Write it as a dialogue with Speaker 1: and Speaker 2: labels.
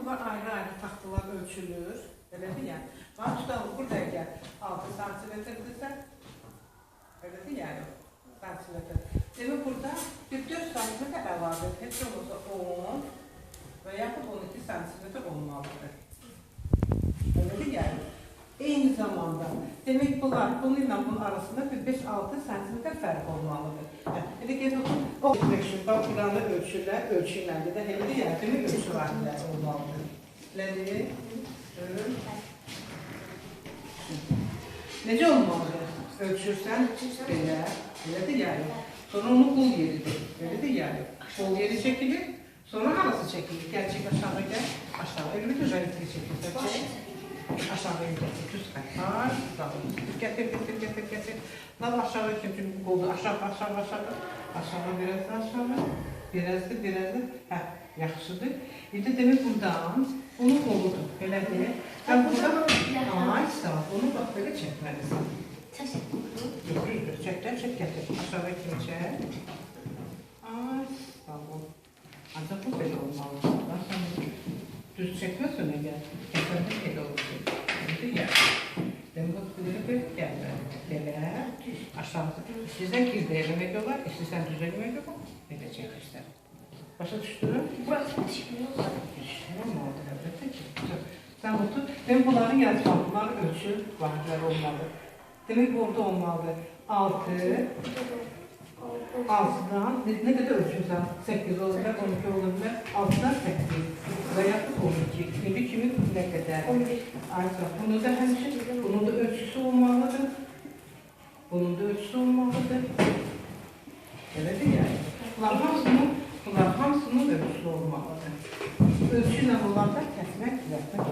Speaker 1: bunlar ayrı-ayrı taxtalar ölçülür. Elədir yəni. Bax, tutalım, burada əgər 6 santimetrdirsə, elədir yəni, santimetr. Demək, burada bir 4 santimetr əlavə, heç olmasa 10 və yaxud 12 santimetr olmalıdır. Elədir yəni. Eyni zamanda, demək, bununla bunun arasında bir 5-6 santimetr fərq olmalıdır. Elə ki, o bax, buranı ölçüləndə də elədir yəni, demək, ölçü rahilləri olmalıdır. Elədir? Necə olmalıdır? Ölçürsən, belə, elədir yəni. Sonra onun qol yeridir, elədir yəni. Qol yeri çəkilir, sonra harası çəkilir? Gəl, çək aşağı, gəl, aşağı. Elmi də rəngli çəkilsə, çək. Aşağı gətir, düz qaytar, gətir. Lan aşağı kimi qoldu, aşağı, biraz da, hə, yaxşıdır. Bir də demək buradan, onun qoludur, belədir. Sən burada, bunu bax, belə çəkməlisən. Çək, gətir, aşağı kimi çək. Ancaq bu belə olmalıdır. Sən düz çəkməsən əgər, kəsəndə belə olur. Demək, belə gəlmə, belə, aşağıda. İstəyirsən gizdə eləmək olar, istəyirsən düz eləmək olar, belə çəkirsən. Başa düşdürüm?
Speaker 2: Burası düşmüyor.
Speaker 1: Olmalıdır, əlbəttə ki. Sən otur, demək, bunların yazmalılar ölçü vahidləri olmalıdır. Demək, burada olmalıdır 6-dan, nə qədər ölçürsən? 8 olur, 12 olur, 6-dan 8 və yaxud 12. İndi kimi nə qədər?
Speaker 2: 11.
Speaker 1: Ayrıca, bunun da həmçin, bunun da ölçüsü olmalıdır. Bunun da ölçüsü olmalıdır. Elədir yəni. Bunlar hamısının ölçüsü olmalıdır. Ölçü ilə olanda kəsmək, düzəltmək